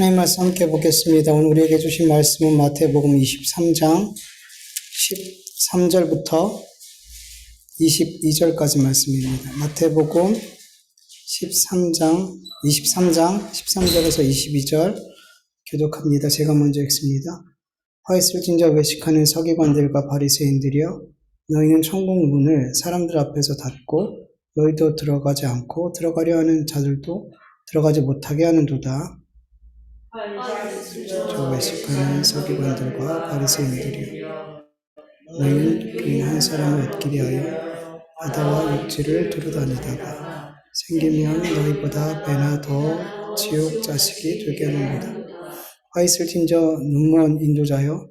하나님 말씀 함께 보겠습니다. 오늘 우리에게 주신 말씀은 마태복음 23장 13절부터 22절까지 말씀입니다. 마태복음 23장 13절에서 22절 교독합니다. 제가 먼저 읽습니다. 화 있을진저 외식하는 서기관들과 바리새인들이여, 너희는 천국문을 사람들 앞에서 닫고 너희도 들어가지 않고 들어가려 하는 자들도 들어가지 못하게 하는도다. 저 외식하는 서기관들과 바리새인들이여, 너희는 교인 한 사람을 얻기 위하여 바다와 육지를 두루다니다가 생기면 너희보다 배나 더 지옥 자식이 되게 하는도다. 화 있을진저 눈먼 인도자여,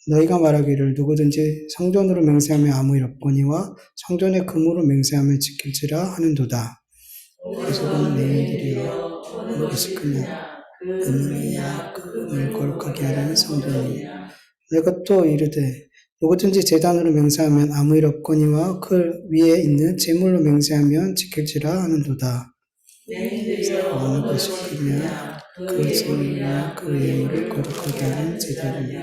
너희가 말하기를 누구든지 성전으로 맹세하며 아무 일 없거니와 성전의 금으로 맹세하며 지킬지라 하는도다. 그래서 너희들이여, 외식하냐 은이야 금을 거룩하게 하려는 성전이니, 내가 또 이르되 누구든지 제단으로 맹세하면 아무 일 없거니와 그 위에 있는 제물로 맹세하면 지킬지라 하는도다. 어느 것이 크냐 그 제물이나 그 예물을 거룩하게 하는 제단이니,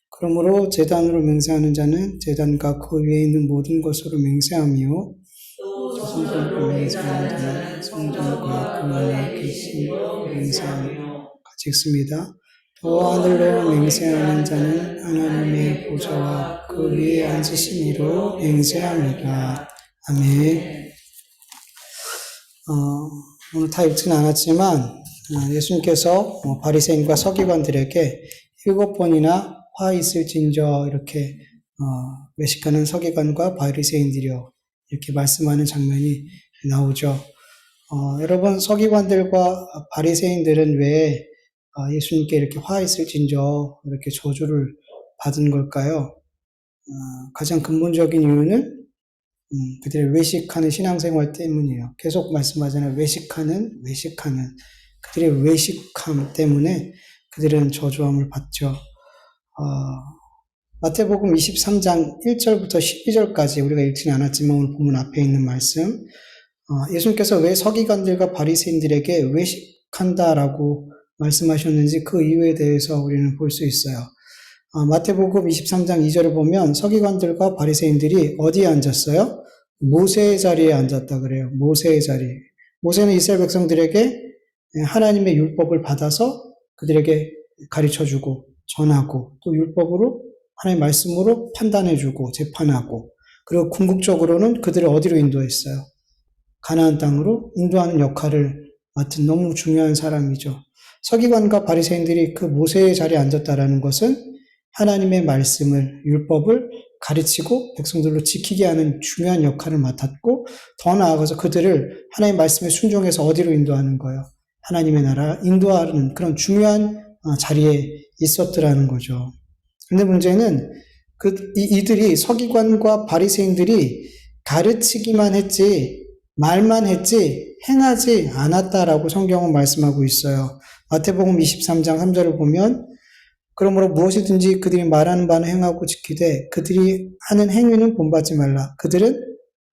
그러므로 제단으로 맹세하는 자는 제단과 그 위에 있는 모든 것으로 맹세하며, 또 성전으로 맹세하는 자는 성전과 그 안에 계신 맹세하며 같이 읽습니다. 또 하늘로 맹세하는 자는 하나님의 보좌와 그 위에 앉으신 이로 맹세합니다. 아멘. 오늘 다 읽지는 않았지만 예수님께서 바리새인과 서기관들에게 7번이나 화 있을진저 이렇게 외식하는 서기관과 바리새인들이요 이렇게 말씀하는 장면이 나오죠. 여러분, 서기관들과 바리새인들은 왜 예수님께 이렇게 화 있을진저 이렇게 저주를 받은 걸까요? 가장 근본적인 이유는 그들의 외식하는 신앙생활 때문이에요. 계속 말씀하잖아요. 외식하는 그들의 외식함 때문에 그들은 저주함을 받죠. 마태복음 23장 1절부터 12절까지 우리가 읽지는 않았지만 오늘 보면 앞에 있는 말씀, 예수님께서 왜 서기관들과 바리새인들에게 외식한다라고 말씀하셨는지 그 이유에 대해서 우리는 볼 수 있어요. 마태복음 23장 2절을 보면 서기관들과 바리새인들이 어디에 앉았어요? 모세의 자리에 앉았다 그래요. 모세의 자리. 모세는 이스라엘 백성들에게 하나님의 율법을 받아서 그들에게 가르쳐주고 전하고, 또 율법으로 하나님의 말씀으로 판단해주고 재판하고, 그리고 궁극적으로는 그들을 어디로 인도했어요? 가나안 땅으로 인도하는 역할을 맡은 너무 중요한 사람이죠. 서기관과 바리새인들이 그 모세의 자리에 앉았다라는 것은 하나님의 말씀을, 율법을 가르치고 백성들로 지키게 하는 중요한 역할을 맡았고, 더 나아가서 그들을 하나님의 말씀에 순종해서 어디로 인도하는 거예요? 하나님의 나라 인도하는 그런 중요한 자리에 있었더라는 거죠. 근데 문제는 이들이 서기관과 바리새인들이 가르치기만 했지, 말만 했지 행하지 않았다라고 성경은 말씀하고 있어요. 마태복음 23장 3절을 보면, 그러므로 무엇이든지 그들이 말하는 바는 행하고 지키되 그들이 하는 행위는 본받지 말라. 그들은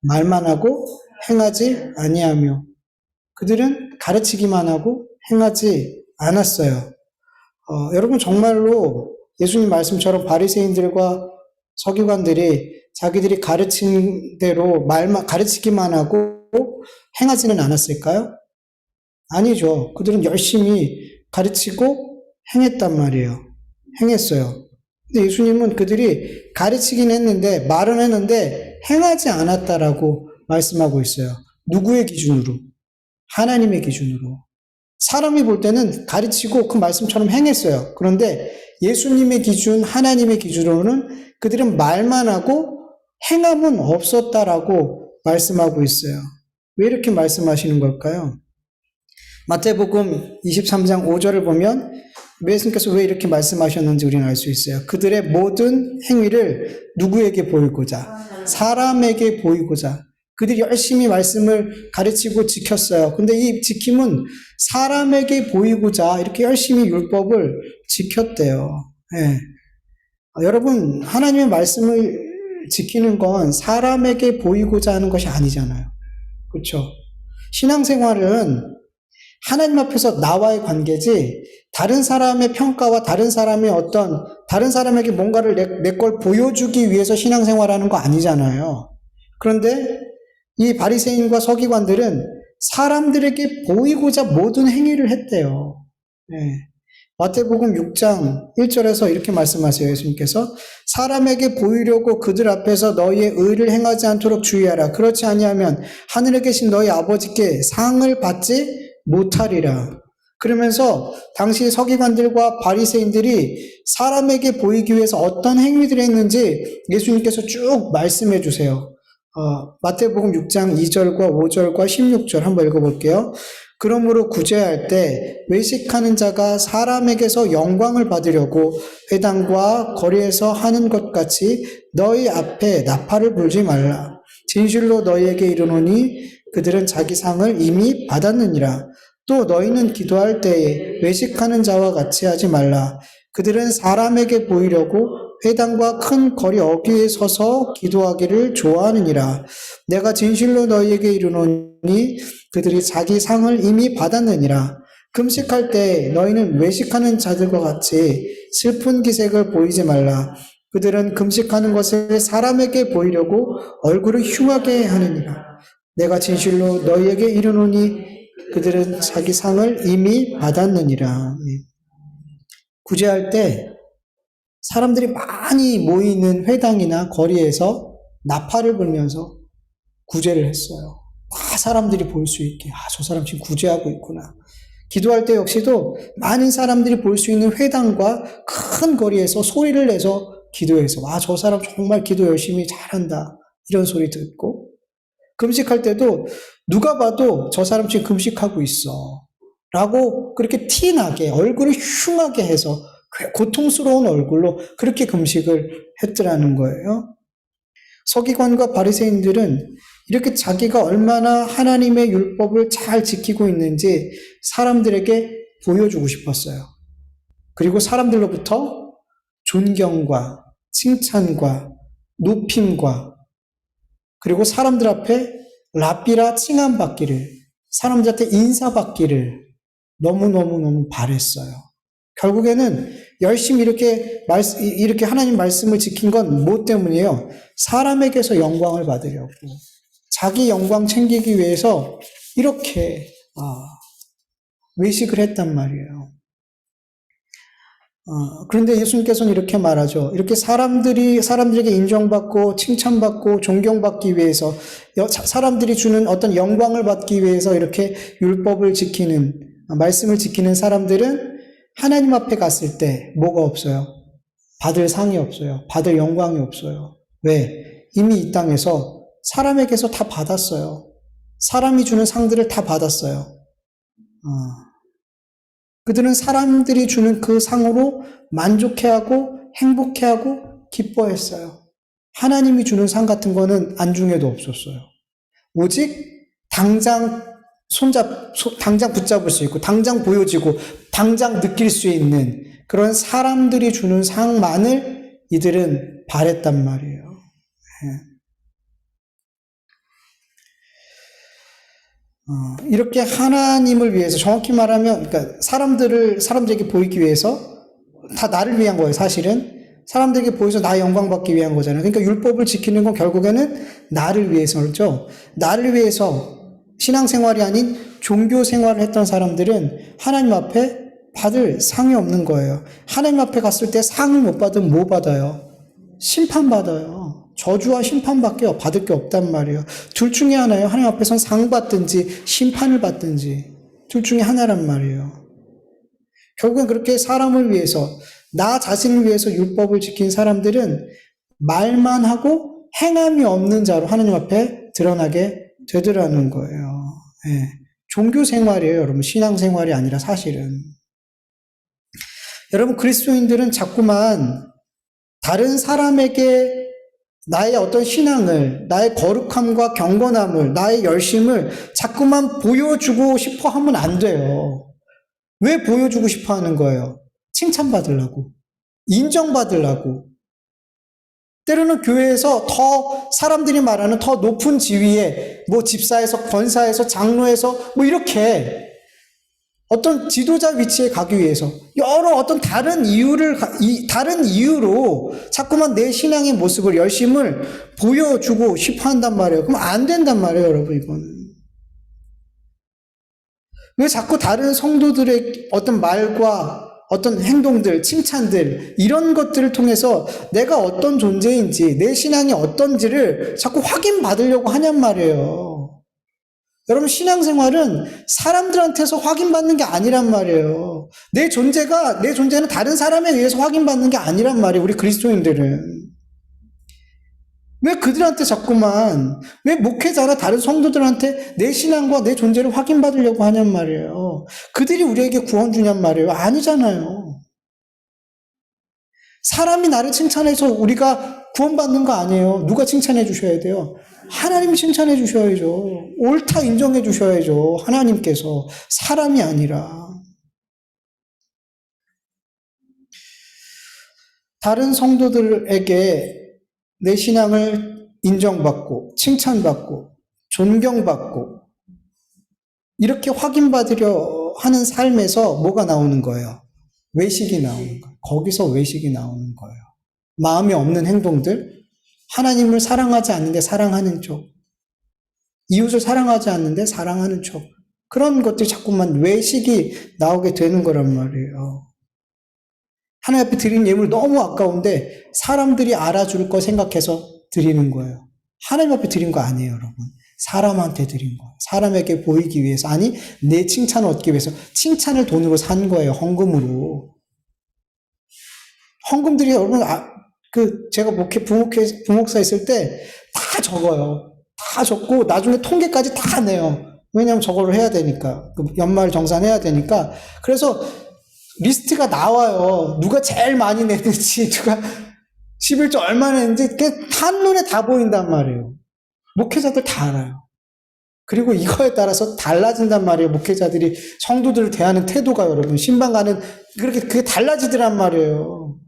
말만 하고 행하지 아니하며, 그들은 가르치기만 하고 행하지 않았어요. 여러분, 정말로 예수님 말씀처럼 바리새인들과 서기관들이 자기들이 가르친 대로 가르치기만 하고 행하지는 않았을까요? 아니죠. 그들은 열심히 가르치고 행했단 말이에요. 행했어요. 근데 예수님은 그들이 가르치긴 했는데, 말은 했는데 행하지 않았다라고 말씀하고 있어요. 누구의 기준으로? 하나님의 기준으로. 사람이 볼 때는 가르치고 그 말씀처럼 행했어요. 그런데 예수님의 기준, 하나님의 기준으로는 그들은 말만 하고 행함은 없었다라고 말씀하고 있어요. 왜 이렇게 말씀하시는 걸까요? 마태복음 23장 5절을 보면 예수님께서 왜 이렇게 말씀하셨는지 우리는 알 수 있어요. 그들의 모든 행위를 누구에게 보이고자? 사람에게 보이고자. 그들이 열심히 말씀을 가르치고 지켰어요. 근데 이 지킴은 사람에게 보이고자 이렇게 열심히 율법을 지켰대요. 네. 여러분, 하나님의 말씀을 지키는 건 사람에게 보이고자 하는 것이 아니잖아요. 그렇죠? 신앙생활은 하나님 앞에서 나와의 관계지, 다른 사람의 평가와 다른 사람의 다른 사람에게 뭔가를 내 걸 보여주기 위해서 신앙생활하는 거 아니잖아요. 그런데 이 바리새인과 서기관들은 사람들에게 보이고자 모든 행위를 했대요. 네. 마태복음 6장 1절에서 이렇게 말씀하세요. 예수님께서 사람에게 보이려고 그들 앞에서 너희의 의를 행하지 않도록 주의하라. 그렇지 아니하면 하늘에 계신 너희 아버지께 상을 받지 못하리라. 그러면서 당시 서기관들과 바리새인들이 사람에게 보이기 위해서 어떤 행위들을 했는지 예수님께서 쭉 말씀해 주세요. 마태복음 6장 2절과 5절과 16절 한번 읽어볼게요. 그러므로 구제할 때 외식하는 자가 사람에게서 영광을 받으려고 회당과 거리에서 하는 것 같이 너희 앞에 나팔을 불지 말라. 진실로 너희에게 이르노니 그들은 자기 상을 이미 받았느니라. 또 너희는 기도할 때에 외식하는 자와 같이 하지 말라. 그들은 사람에게 보이려고 회당과 큰 거리 어귀에 서서 기도하기를 좋아하느니라. 내가 진실로 너희에게 이르노니 그들이 자기 상을 이미 받았느니라. 금식할 때 너희는 외식하는 자들과 같이 슬픈 기색을 보이지 말라. 그들은 금식하는 것을 사람에게 보이려고 얼굴을 흉하게 하느니라. 내가 진실로 너희에게 이르노니 그들은 자기 상을 이미 받았느니라. 구제할 때 사람들이 많이 모이는 회당이나 거리에서 나팔을 불면서 구제를 했어요. 다 사람들이 볼 수 있게, 저 사람 지금 구제하고 있구나. 기도할 때 역시도 많은 사람들이 볼 수 있는 회당과 큰 거리에서 소리를 내서 기도해서, 저 사람 정말 기도 열심히 잘한다. 이런 소리 듣고, 금식할 때도 누가 봐도 저 사람 지금 금식하고 있어. 라고 그렇게 티나게 얼굴을 흉하게 해서 고통스러운 얼굴로 그렇게 금식을 했더라는 거예요. 서기관과 바리새인들은 이렇게 자기가 얼마나 하나님의 율법을 잘 지키고 있는지 사람들에게 보여주고 싶었어요. 그리고 사람들로부터 존경과 칭찬과 높임과 그리고 사람들 앞에 랍비라 칭함받기를, 사람들한테 인사받기를 너무너무너무 바랬어요. 결국에는 열심히 이렇게 하나님 말씀을 지킨 건 뭐 때문이에요? 사람에게서 영광을 받으려고. 자기 영광 챙기기 위해서 이렇게 외식을 했단 말이에요. 그런데 예수님께서는 이렇게 말하죠. 이렇게 사람들에게 인정받고 칭찬받고 존경받기 위해서 사람들이 주는 어떤 영광을 받기 위해서 이렇게 율법을 지키는, 말씀을 지키는 사람들은 하나님 앞에 갔을 때 뭐가 없어요? 받을 상이 없어요. 받을 영광이 없어요. 왜? 이미 이 땅에서 사람에게서 다 받았어요. 사람이 주는 상들을 다 받았어요. 그들은 사람들이 주는 그 상으로 만족해하고 행복해하고 기뻐했어요. 하나님이 주는 상 같은 거는 안중에도 없었어요. 오직 당장 당장 붙잡을 수 있고, 당장 보여지고, 당장 느낄 수 있는 그런 사람들이 주는 상만을 이들은 바랬단 말이에요. 이렇게 하나님을 위해서, 정확히 말하면, 그러니까 사람들에게 보이기 위해서, 다 나를 위한 거예요, 사실은. 사람들에게 보여서 나 영광 받기 위한 거잖아요. 그러니까 율법을 지키는 건 결국에는 나를 위해서죠. 나를 위해서 신앙생활이 아닌 종교 생활을 했던 사람들은 하나님 앞에 받을 상이 없는 거예요. 하나님 앞에 갔을 때 상을 못 받으면 뭐 받아요? 심판받아요. 저주와 심판밖에 받을 게 없단 말이에요. 둘 중에 하나예요. 하나님 앞에선 상 받든지 심판을 받든지 둘 중에 하나란 말이에요. 결국엔 그렇게 사람을 위해서, 나 자신을 위해서 율법을 지킨 사람들은 말만 하고 행함이 없는 자로 하나님 앞에 드러나게 되더라는 거예요. 종교 생활이에요, 여러분. 신앙 생활이 아니라 사실은. 여러분, 그리스도인들은 자꾸만 다른 사람에게 나의 어떤 신앙을, 나의 거룩함과 경건함을, 나의 열심을 자꾸만 보여주고 싶어 하면 안 돼요. 왜 보여주고 싶어 하는 거예요? 칭찬받으려고, 인정받으려고. 때로는 교회에서 더 사람들이 말하는 더 높은 지위에, 뭐 집사에서, 권사에서, 장로에서, 뭐 이렇게 어떤 지도자 위치에 가기 위해서 여러 어떤 다른 다른 이유로 자꾸만 내 신앙의 모습을 열심을 보여주고 싶어 한단 말이에요. 그럼 안 된단 말이에요, 여러분, 이거는. 왜 자꾸 다른 성도들의 어떤 말과 어떤 행동들, 칭찬들, 이런 것들을 통해서 내가 어떤 존재인지, 내 신앙이 어떤지를 자꾸 확인받으려고 하냔 말이에요. 여러분, 신앙생활은 사람들한테서 확인받는 게 아니란 말이에요. 내 존재는 다른 사람에 의해서 확인받는 게 아니란 말이에요, 우리 그리스도인들은. 왜 그들한테 자꾸만, 왜 목회자나 다른 성도들한테 내 신앙과 내 존재를 확인받으려고 하냔 말이에요. 그들이 우리에게 구원 주냔 말이에요. 아니잖아요. 사람이 나를 칭찬해서 우리가 구원받는 거 아니에요. 누가 칭찬해 주셔야 돼요? 하나님이 칭찬해 주셔야죠. 옳다 인정해 주셔야죠. 하나님께서. 사람이 아니라. 다른 성도들에게 내 신앙을 인정받고, 칭찬받고, 존경받고, 이렇게 확인받으려 하는 삶에서 뭐가 나오는 거예요? 외식이 나오는 거예요. 거기서 외식이 나오는 거예요. 마음이 없는 행동들, 하나님을 사랑하지 않는데 사랑하는 쪽, 이웃을 사랑하지 않는데 사랑하는 쪽, 그런 것들이 자꾸만 외식이 나오게 되는 거란 말이에요. 하나님 앞에 드린 예물 너무 아까운데 사람들이 알아줄 거 생각해서 드리는 거예요. 하나님 앞에 드린 거 아니에요, 여러분. 사람한테 드린 거예요. 사람에게 보이기 위해서. 아니, 내 칭찬을 얻기 위해서. 칭찬을 돈으로 산 거예요, 헌금으로. 헌금들이 여러분, 제가 부목사 있을 때 다 적어요. 다 적고 나중에 통계까지 다 내요. 왜냐하면 저거를 해야 되니까. 연말 정산해야 되니까. 그래서 리스트가 나와요. 누가 제일 많이 냈는지, 누가 11조 얼마나 냈는지, 한눈에 다 보인단 말이에요. 목회자들 다 알아요. 그리고 이거에 따라서 달라진단 말이에요. 목회자들이 성도들을 대하는 태도가 여러분, 신방 가는, 그게 달라지더란 말이에요.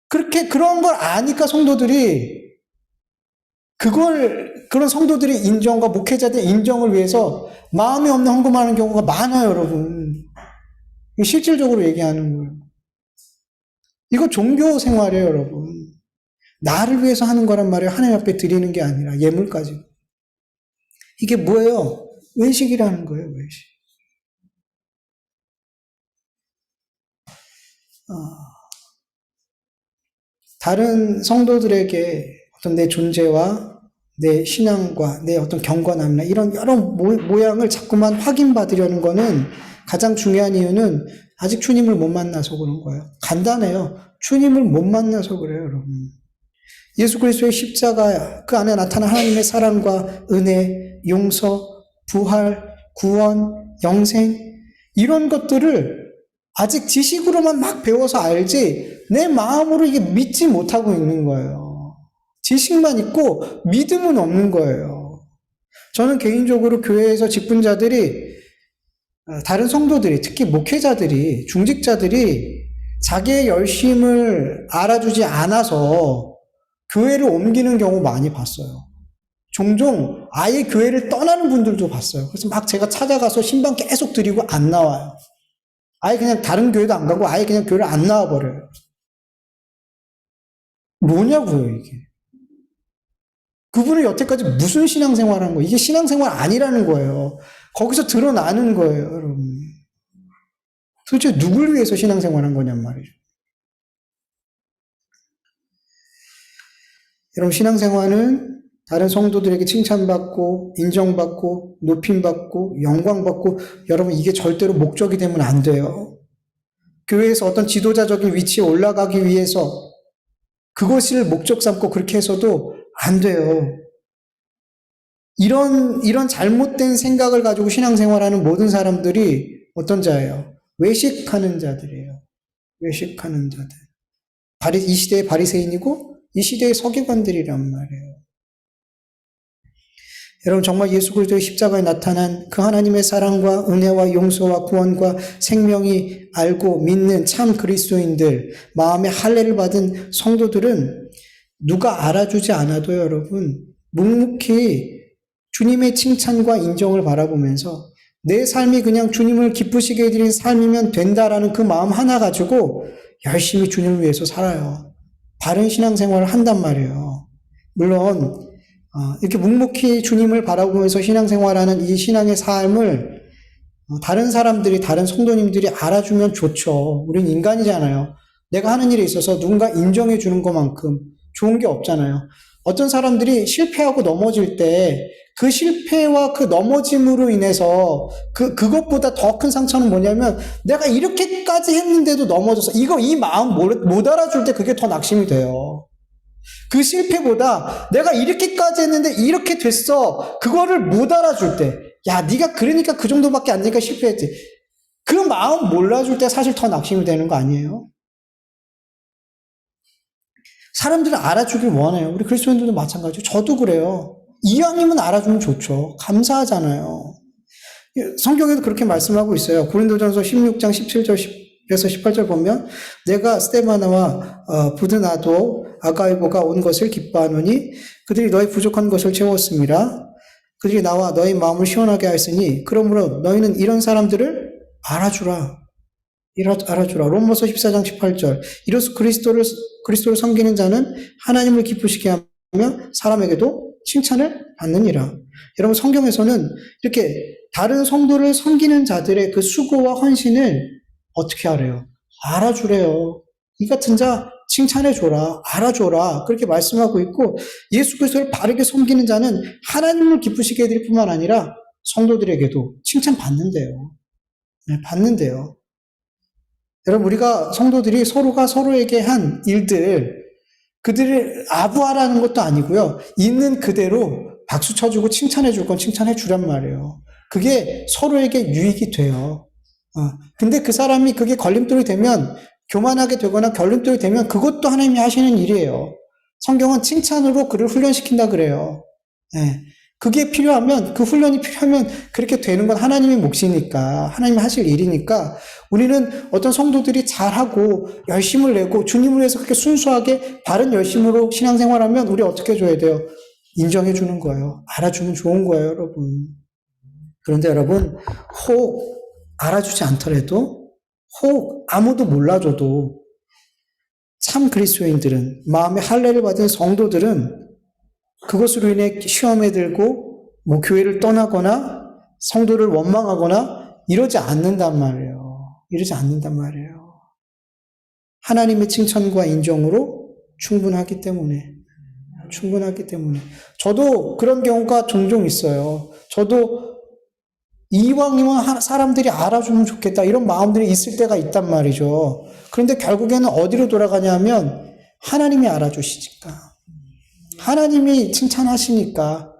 그런 걸 아니까 성도들이, 그런 성도들의 인정과 목회자들의 인정을 위해서 마음이 없는 헌금하는 경우가 많아요, 여러분. 실질적으로 얘기하는 거예요. 이거 종교 생활이에요, 여러분. 나를 위해서 하는 거란 말이에요. 하나님 앞에 드리는 게 아니라 예물까지. 이게 뭐예요? 외식이라는 거예요, 외식. 다른 성도들에게 어떤 내 존재와 내 신앙과 내 어떤 경건함이나 이런 여러 모양을 자꾸만 확인받으려는 거는 가장 중요한 이유는 아직 주님을 못 만나서 그런 거예요. 간단해요. 주님을 못 만나서 그래요, 여러분. 예수 그리스도의 십자가, 그 안에 나타난 하나님의 사랑과 은혜, 용서, 부활, 구원, 영생, 이런 것들을 아직 지식으로만 막 배워서 알지 내 마음으로 이게 믿지 못하고 있는 거예요. 지식만 있고 믿음은 없는 거예요. 저는 개인적으로 교회에서 직분자들이, 다른 성도들이, 특히 목회자들이, 중직자들이 자기의 열심을 알아주지 않아서 교회를 옮기는 경우 많이 봤어요. 종종 아예 교회를 떠나는 분들도 봤어요. 그래서 막 제가 찾아가서 신방 계속 드리고 안 나와요. 아예 그냥 다른 교회도 안 가고 아예 그냥 교회를 안 나와버려요. 뭐냐고요, 이게. 그분은 여태까지 무슨 신앙생활 한 거예요? 이게 신앙생활 아니라는 거예요. 거기서 드러나는 거예요, 여러분. 도대체 누굴 위해서 신앙생활 한 거냔 말이죠. 여러분, 신앙생활은 다른 성도들에게 칭찬받고, 인정받고, 높임받고, 영광받고, 여러분, 이게 절대로 목적이 되면 안 돼요. 교회에서 어떤 지도자적인 위치에 올라가기 위해서 그것을 목적 삼고 그렇게 해서도 안 돼요. 이런 잘못된 생각을 가지고 신앙생활하는 모든 사람들이 어떤 자예요? 외식하는 자들이에요. 외식하는 자들. 이 시대의 바리새인이고 이 시대의 서기관들이란 말이에요. 여러분, 정말 예수 그리스도의 십자가에 나타난 그 하나님의 사랑과 은혜와 용서와 구원과 생명이 알고 믿는 참 그리스도인들, 마음의 할례를 받은 성도들은 누가 알아주지 않아도 여러분 묵묵히 주님의 칭찬과 인정을 바라보면서 내 삶이 그냥 주님을 기쁘시게 해드리는 삶이면 된다라는 그 마음 하나 가지고 열심히 주님을 위해서 살아요. 바른 신앙생활을 한단 말이에요. 물론 이렇게 묵묵히 주님을 바라보면서 신앙생활하는 이 신앙의 삶을 다른 사람들이, 다른 성도님들이 알아주면 좋죠. 우린 인간이잖아요. 내가 하는 일에 있어서 누군가 인정해 주는 것만큼 좋은 게 없잖아요. 어떤 사람들이 실패하고 넘어질 때 그 실패와 그 넘어짐으로 인해서 그것보다 더 큰 상처는 뭐냐면 내가 이렇게까지 했는데도 넘어져서 이 마음 못 알아줄 때 그게 더 낙심이 돼요. 그 실패보다 내가 이렇게까지 했는데 이렇게 됐어. 그거를 못 알아줄 때. 야, 네가 그러니까 그 정도밖에 안 되니까 실패했지. 그 마음 몰라줄 때 사실 더 낙심이 되는 거 아니에요? 사람들은 알아주길 원해요. 우리 그리스도인들도 마찬가지죠. 저도 그래요. 이왕이면 알아주면 좋죠. 감사하잖아요. 성경에도 그렇게 말씀하고 있어요. 고린도전서 16장 17절에서 18절 보면 내가 스데바나와 부드나도 아가이보가 온 것을 기뻐하노니 그들이 너희 부족한 것을 채웠습니다. 그들이 나와 너희 마음을 시원하게 하였으니 그러므로 너희는 이런 사람들을 알아주라. 로마서 14장 18절. 이로써 그리스도를 섬기는 자는 하나님을 기쁘시게 하며 사람에게도 칭찬을 받느니라. 여러분, 성경에서는 이렇게 다른 성도를 섬기는 자들의 그 수고와 헌신을 어떻게 하래요? 알아주래요. 이 같은 자 칭찬해줘라, 알아줘라, 그렇게 말씀하고 있고, 예수 그리스도를 바르게 섬기는 자는 하나님을 기쁘시게 해드릴 뿐만 아니라 성도들에게도 칭찬받는데요. 네, 받는데요. 여러분, 우리가 성도들이 서로가 서로에게 한 일들, 그들을 아부하라는 것도 아니고요. 있는 그대로 박수 쳐주고 칭찬해 줄 건 칭찬해 주란 말이에요. 그게 서로에게 유익이 돼요. 근데 그 사람이 그게 걸림돌이 되면, 교만하게 되거나 걸림돌이 되면 그것도 하나님이 하시는 일이에요. 성경은 칭찬으로 그를 훈련시킨다 그래요. 네. 그게 필요하면, 그 훈련이 필요하면 그렇게 되는 건 하나님의 몫이니까, 하나님이 하실 일이니까, 우리는 어떤 성도들이 잘하고 열심을 내고 주님을 위해서 그렇게 순수하게 바른 열심으로 신앙생활하면 우리 어떻게 해줘야 돼요? 인정해 주는 거예요. 알아주면 좋은 거예요, 여러분. 그런데 여러분, 혹 알아주지 않더라도, 혹 아무도 몰라줘도 참 그리스도인들은, 마음의 할례를 받은 성도들은 그것으로 인해 시험에 들고 뭐 교회를 떠나거나 성도를 원망하거나 이러지 않는단 말이에요. 이러지 않는단 말이에요. 하나님의 칭찬과 인정으로 충분하기 때문에. 저도 그런 경우가 종종 있어요. 저도 이왕이면 사람들이 알아주면 좋겠다 이런 마음들이 있을 때가 있단 말이죠. 그런데 결국에는 어디로 돌아가냐면 하나님이 알아주시니까. 하나님이 칭찬하시니까.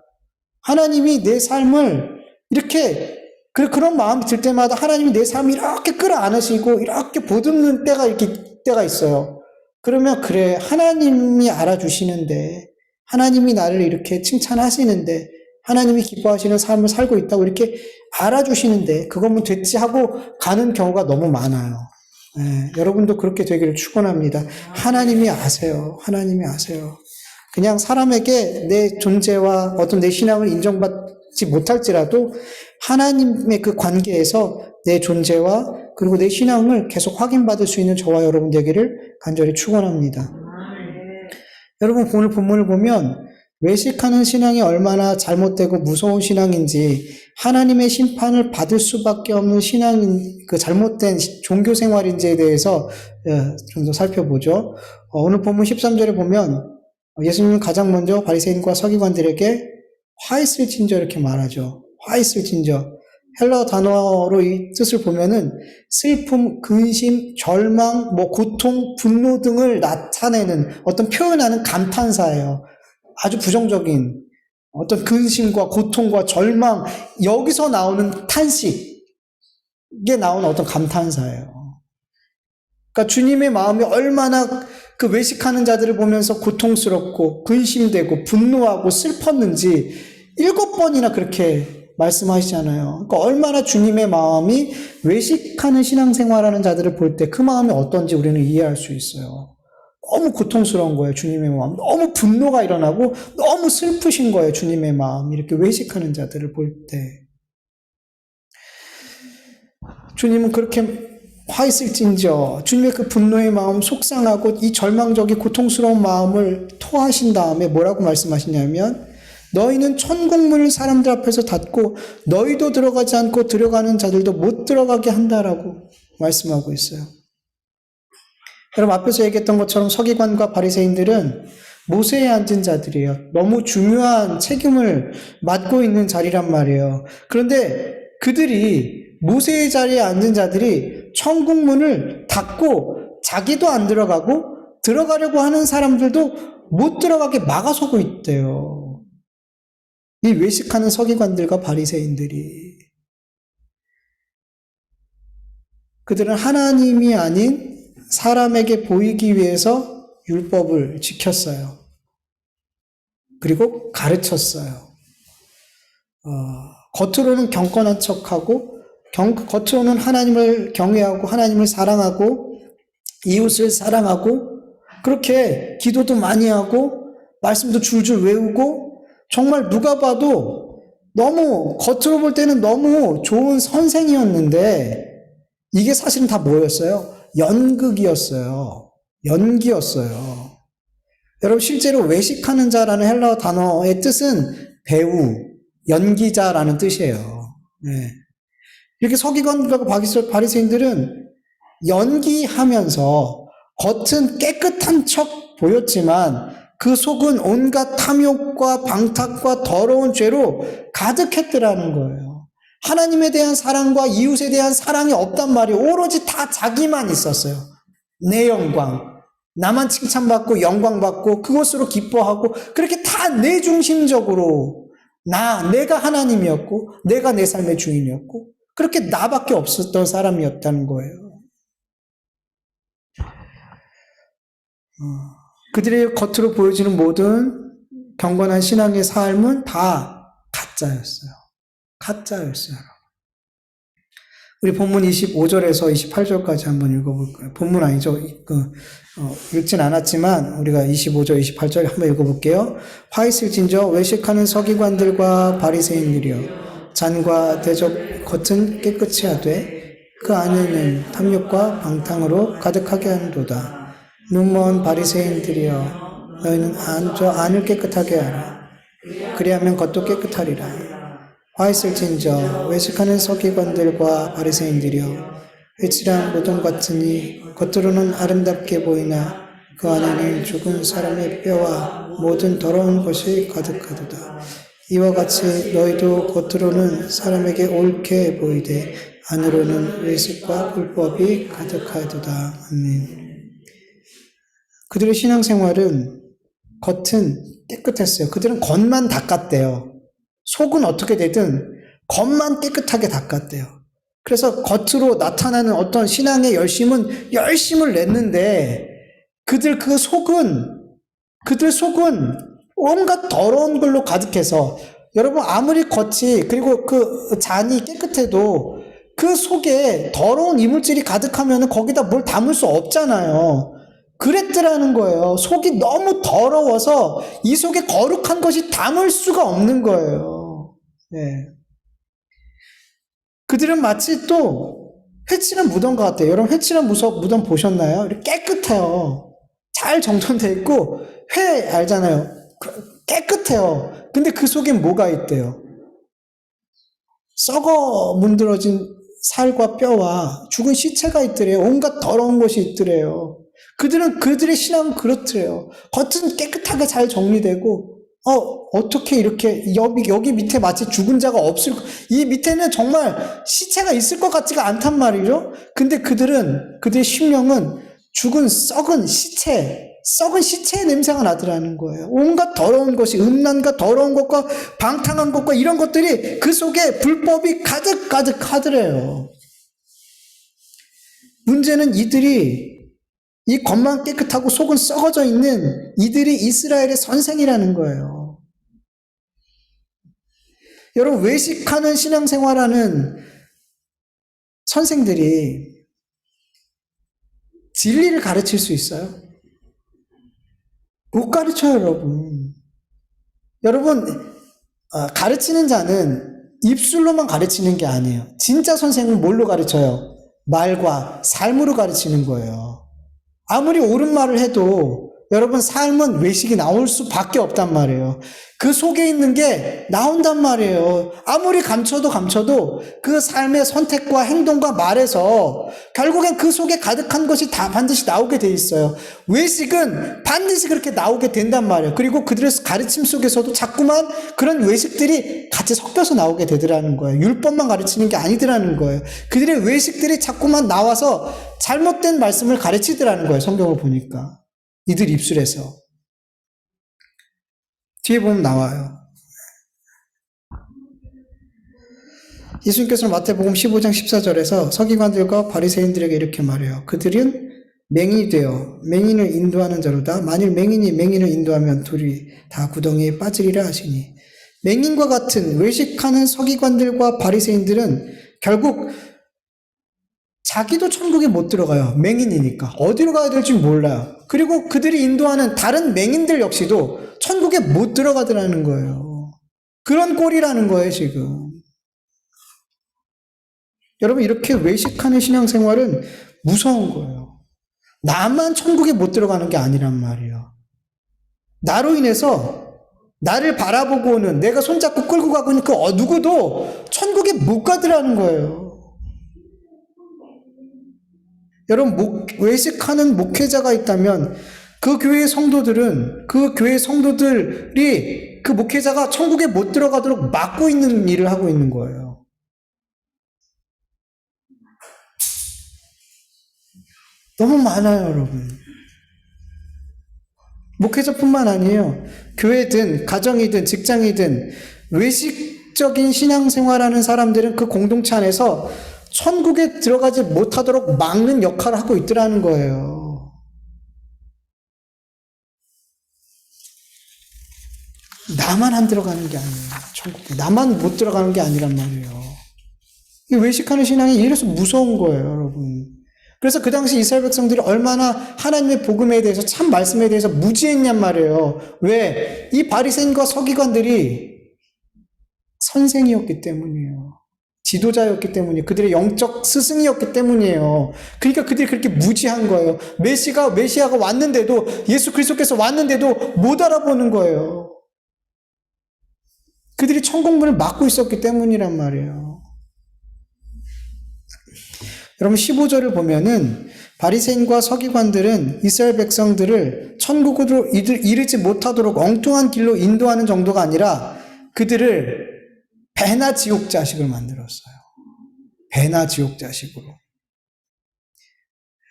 하나님이 내 삶을 이렇게 그런 마음이 들 때마다 하나님이 내 삶을 이렇게 끌어안으시고 이렇게 보듬는 때가 있어요. 그러면 그래, 하나님이 알아주시는데, 하나님이 나를 이렇게 칭찬하시는데, 하나님이 기뻐하시는 삶을 살고 있다고 이렇게 알아주시는데 그것만 됐지 하고 가는 경우가 너무 많아요. 네, 여러분도 그렇게 되기를 축원합니다. 하나님이 아세요. 하나님이 아세요. 그냥 사람에게 내 존재와 어떤 내 신앙을 인정받지 못할지라도 하나님의 그 관계에서 내 존재와 그리고 내 신앙을 계속 확인받을 수 있는 저와 여러분 되기를 간절히 축원합니다. 여러분, 오늘 본문을 보면 외식하는 신앙이 얼마나 잘못되고 무서운 신앙인지, 하나님의 심판을 받을 수밖에 없는 신앙인, 그 잘못된 종교 생활인지에 대해서 좀 더 살펴보죠. 오늘 본문 13절에 보면 예수님은 가장 먼저 바리새인과 서기관들에게 화 있을 진저 이렇게 말하죠. 화 있을 진저. 헬라어 단어로 이 뜻을 보면은 슬픔, 근심, 절망, 고통, 분노 등을 나타내는 어떤 표현하는 감탄사예요. 아주 부정적인 어떤 근심과 고통과 절망, 여기서 나오는 탄식에 나오는 어떤 감탄사예요. 그러니까 주님의 마음이 얼마나 그 외식하는 자들을 보면서 고통스럽고 근심되고 분노하고 슬펐는지 7번이나 그렇게 말씀하시잖아요. 그러니까 얼마나 주님의 마음이 외식하는 신앙생활하는 자들을 볼 때 그 마음이 어떤지 우리는 이해할 수 있어요. 너무 고통스러운 거예요, 주님의 마음. 너무 분노가 일어나고 너무 슬프신 거예요, 주님의 마음. 이렇게 외식하는 자들을 볼 때. 주님은 그렇게 화 있을진저 주님의 그 분노의 마음, 속상하고 이 절망적인 고통스러운 마음을 토하신 다음에 뭐라고 말씀하시냐면 너희는 천국문을 사람들 앞에서 닫고 너희도 들어가지 않고 들어가는 자들도 못 들어가게 한다라고 말씀하고 있어요. 여러분 앞에서 얘기했던 것처럼 서기관과 바리새인들은 모세에 앉은 자들이에요. 너무 중요한 책임을 맡고 있는 자리란 말이에요. 그런데 그들이 모세의 자리에 앉은 자들이 천국문을 닫고 자기도 안 들어가고 들어가려고 하는 사람들도 못 들어가게 막아서고 있대요. 이 외식하는 서기관들과 바리새인들이. 그들은 하나님이 아닌 사람에게 보이기 위해서 율법을 지켰어요. 그리고 가르쳤어요. 겉으로는 경건한 척하고 겉으로는 하나님을 경외하고 하나님을 사랑하고 이웃을 사랑하고 그렇게 기도도 많이 하고 말씀도 줄줄 외우고 정말 누가 봐도 너무 겉으로 볼 때는 너무 좋은 선생이었는데 이게 사실은 다 뭐였어요? 연극이었어요. 연기였어요. 여러분 실제로 외식하는 자라는 헬라어 단어의 뜻은 배우, 연기자라는 뜻이에요. 네. 이렇게 서기관들과 바리새인들은 연기하면서 겉은 깨끗한 척 보였지만 그 속은 온갖 탐욕과 방탕과 더러운 죄로 가득했더라는 거예요. 하나님에 대한 사랑과 이웃에 대한 사랑이 없단 말이에요. 오로지 다 자기만 있었어요. 내 영광, 나만 칭찬받고 영광받고 그것으로 기뻐하고 그렇게 다 내 중심적으로 내가 하나님이었고 내가 내 삶의 주인이었고 그렇게 나밖에 없었던 사람이었다는 거예요. 그들의 겉으로 보여지는 모든 경건한 신앙의 삶은 다 가짜였어요. 가짜였어요. 우리 본문 25절에서 28절까지 한번 읽어볼까요? 본문 아니죠. 읽진 않았지만 우리가 25절, 28절 한번 읽어볼게요. 화 있을진저 외식하는 서기관들과 바리새인들이여 잔과 대접 겉은 깨끗이 하되 그 안에는 탐욕과 방탕으로 가득하게 하는도다. 눈먼 바리새인들이여 너희는 저 안을 깨끗하게 하라. 그리하면 겉도 깨끗하리라. 화 있을진저 외식하는 서기관들과 바리새인들이여 회칠한 모동 같으니 겉으로는 아름답게 보이나 그 안에는 죽은 사람의 뼈와 모든 더러운 것이 가득하도다. 이와 같이 너희도 겉으로는 사람에게 옳게 보이되 안으로는 외식과 불법이 가득하도다. 아멘. 그들의 신앙생활은 겉은 깨끗했어요. 그들은 겉만 닦았대요. 속은 어떻게 되든 겉만 깨끗하게 닦았대요. 그래서 겉으로 나타나는 어떤 신앙의 열심을 냈는데 그들 속은 온갖 더러운 걸로 가득해서 여러분 아무리 겉이 그리고 그 잔이 깨끗해도 그 속에 더러운 이물질이 가득하면 거기다 뭘 담을 수 없잖아요. 그랬더라는 거예요. 속이 너무 더러워서 이 속에 거룩한 것이 담을 수가 없는 거예요. 네. 그들은 마치 또 회칠한 무덤 같아요. 여러분 회칠한 무덤 보셨나요? 깨끗해요. 잘 정돈되어 있고 회 알잖아요. 깨끗해요. 근데 그 속에 뭐가 있대요? 썩어 문드러진 살과 뼈와 죽은 시체가 있더래요. 온갖 더러운 것이 있더래요. 그들의 신앙은 그렇더래요. 겉은 깨끗하게 잘 정리되고, 어떻게 이렇게, 여기 밑에 마치 죽은 자가 이 밑에는 정말 시체가 있을 것 같지가 않단 말이죠? 근데 그들의 심령은 썩은 시체의 냄새가 나더라는 거예요. 온갖 더러운 것이, 음란과 더러운 것과 방탕한 것과 이런 것들이 그 속에 불법이 가득 하더래요. 문제는 이 겉만 깨끗하고 속은 썩어져 있는 이들이 이스라엘의 선생이라는 거예요. 여러분, 외식하는 신앙생활하는 선생들이 진리를 가르칠 수 있어요? 못 가르쳐요, 여러분. 여러분, 가르치는 자는 입술로만 가르치는 게 아니에요. 진짜 선생은 뭘로 가르쳐요? 말과 삶으로 가르치는 거예요. 아무리 옳은 말을 해도 여러분 삶은 외식이 나올 수밖에 없단 말이에요. 그 속에 있는 게 나온단 말이에요. 아무리 감춰도 그 삶의 선택과 행동과 말에서 결국엔 그 속에 가득한 것이 다 반드시 나오게 돼 있어요. 외식은 반드시 그렇게 나오게 된단 말이에요. 그리고 그들의 가르침 속에서도 자꾸만 그런 외식들이 같이 섞여서 나오게 되더라는 거예요. 율법만 가르치는 게 아니더라는 거예요. 그들의 외식들이 자꾸만 나와서 잘못된 말씀을 가르치더라는 거예요. 성경을 보니까. 이들 입술에서. 뒤에 보면 나와요. 예수님께서는 마태복음 15장 14절에서 서기관들과 바리새인들에게 이렇게 말해요. 그들은 맹인이 되어 맹인을 인도하는 자로다. 만일 맹인이 맹인을 인도하면 둘이 다 구덩이에 빠지리라 하시니. 맹인과 같은 외식하는 서기관들과 바리새인들은 결국 자기도 천국에 못 들어가요. 맹인이니까. 어디로 가야 될지 몰라요. 그리고 그들이 인도하는 다른 맹인들 역시도 천국에 못 들어가더라는 거예요. 그런 꼴이라는 거예요, 지금. 여러분, 이렇게 외식하는 신앙생활은 무서운 거예요. 나만 천국에 못 들어가는 게 아니란 말이에요. 나로 인해서 나를 바라보고 오는, 내가 손잡고 끌고 가고 있는 그 누구도 천국에 못 가더라는 거예요. 여러분, 외식하는 목회자가 있다면 그 교회의 성도들은, 그 교회 성도들이 그 목회자가 천국에 못 들어가도록 막고 있는 일을 하고 있는 거예요. 너무 많아요, 여러분. 목회자뿐만 아니에요. 교회든, 가정이든, 직장이든, 외식적인 신앙생활하는 사람들은 그 공동체 안에서 천국에 들어가지 못하도록 막는 역할을 하고 있더라는 거예요. 나만 안 들어가는 게 아니에요. 천국에. 나만 못 들어가는 게 아니란 말이에요. 이 외식하는 신앙이 이래서 무서운 거예요, 여러분. 그래서 그 당시 이스라엘 백성들이 얼마나 하나님의 복음에 대해서 참 말씀에 대해서 무지했냔 말이에요. 왜? 이 바리새인과 서기관들이 선생이었기 때문이에요. 지도자였기 때문이에요. 그들의 영적 스승이었기 때문이에요. 그러니까 그들이 그렇게 무지한 거예요. 메시아가 왔는데도, 예수 그리스도께서 왔는데도 못 알아보는 거예요. 그들이 천국문을 막고 있었기 때문이란 말이에요. 여러분 15절을 보면은 바리새인과 서기관들은 이스라엘 백성들을 천국으로 이르지 못하도록 엉뚱한 길로 인도하는 정도가 아니라 그들을 배나 지옥 자식을 만들었어요. 배나 지옥 자식으로.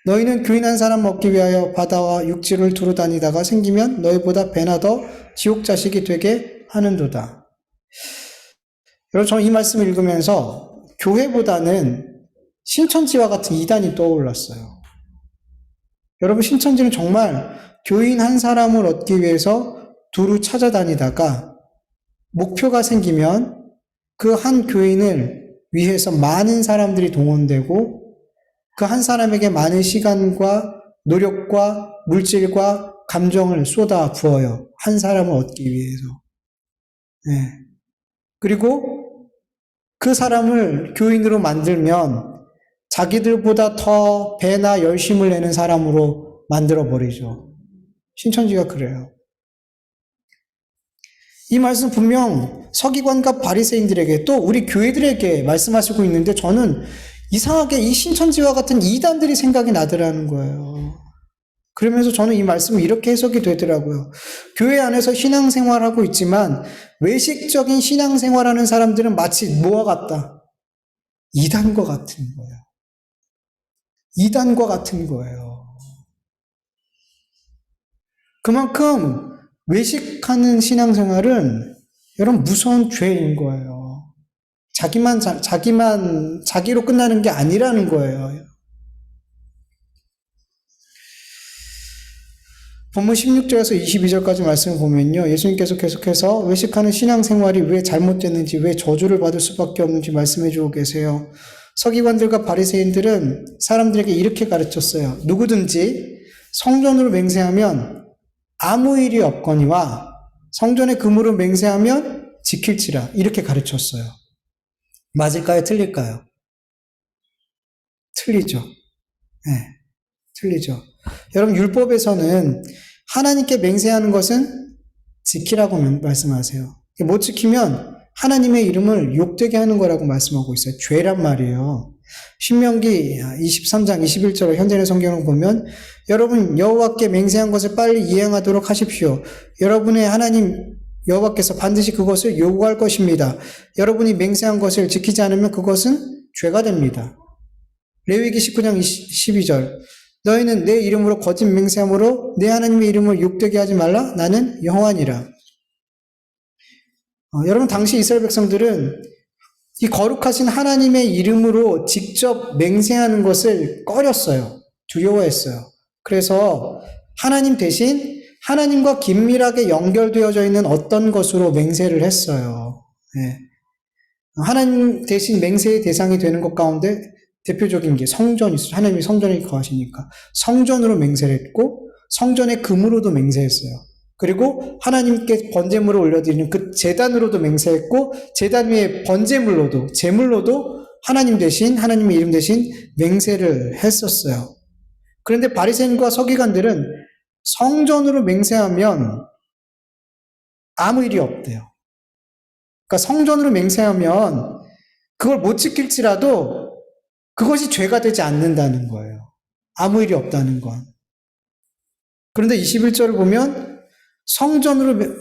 너희는 교인한 사람 먹기 위하여 바다와 육지를 두루 다니다가 생기면 너희보다 배나 더 지옥 자식이 되게 하는도다. 여러분 저는 이 말씀을 읽으면서 교회보다는 신천지와 같은 이단이 떠올랐어요. 여러분 신천지는 정말 교인 한 사람을 얻기 위해서 두루 찾아다니다가 목표가 생기면 그 한 교인을 위해서 많은 사람들이 동원되고 그 한 사람에게 많은 시간과 노력과 물질과 감정을 쏟아 부어요. 한 사람을 얻기 위해서. 네. 그리고 그 사람을 교인으로 만들면 자기들보다 더 배나 열심을 내는 사람으로 만들어버리죠. 신천지가 그래요. 이 말씀 분명 서기관과 바리새인들에게 또 우리 교회들에게 말씀하시고 있는데 저는 이상하게 이 신천지와 같은 이단들이 생각이 나더라는 거예요. 그러면서 저는 이 말씀이 이렇게 해석이 되더라고요. 교회 안에서 신앙생활하고 있지만 외식적인 신앙생활하는 사람들은 마치 뭐와 같다? 이단과 같은 거예요. 이단과 같은 거예요. 그만큼 외식하는 신앙생활은 여러분 무서운 죄인 거예요. 자기로 끝나는 게 아니라는 거예요. 본문 16절에서 22절까지 말씀을 보면요. 예수님께서 계속해서 외식하는 신앙생활이 왜 잘못됐는지, 왜 저주를 받을 수밖에 없는지 말씀해 주고 계세요. 서기관들과 바리새인들은 사람들에게 이렇게 가르쳤어요. 누구든지 성전으로 맹세하면 아무 일이 없거니와 성전의 금으로 맹세하면 지킬지라 이렇게 가르쳤어요. 맞을까요? 틀릴까요? 틀리죠. 네, 틀리죠. 여러분, 율법에서는 하나님께 맹세하는 것은 지키라고 말씀하세요. 못 지키면 하나님의 이름을 욕되게 하는 거라고 말씀하고 있어요. 죄란 말이에요. 신명기 23장 21절 현재의 성경을 보면 여러분 여호와께 맹세한 것을 빨리 이행하도록 하십시오. 여러분의 하나님 여호와께서 반드시 그것을 요구할 것입니다. 여러분이 맹세한 것을 지키지 않으면 그것은 죄가 됩니다. 레위기 19장 12절 너희는 내 이름으로 거짓 맹세함으로 내 하나님의 이름을 욕되게 하지 말라. 나는 여호와니라. 여러분 당시 이스라엘 백성들은 이 거룩하신 하나님의 이름으로 직접 맹세하는 것을 꺼렸어요. 두려워했어요. 그래서 하나님 대신 하나님과 긴밀하게 연결되어져 있는 어떤 것으로 맹세를 했어요. 네. 하나님 대신 맹세의 대상이 되는 것 가운데 대표적인 게 성전이 있어요. 하나님이 성전에 거하시니까 성전으로 맹세를 했고 성전의 금으로도 맹세했어요. 그리고 하나님께 번제물을 올려드리는 그 제단으로도 맹세했고 제단 위에 번제물로도 제물로도 하나님 대신 하나님의 이름 대신 맹세를 했었어요. 그런데 바리새인과 서기관들은 성전으로 맹세하면 아무 일이 없대요. 그러니까 성전으로 맹세하면 그걸 못 지킬지라도 그것이 죄가 되지 않는다는 거예요. 아무 일이 없다는 건. 그런데 21절을 보면 성전으로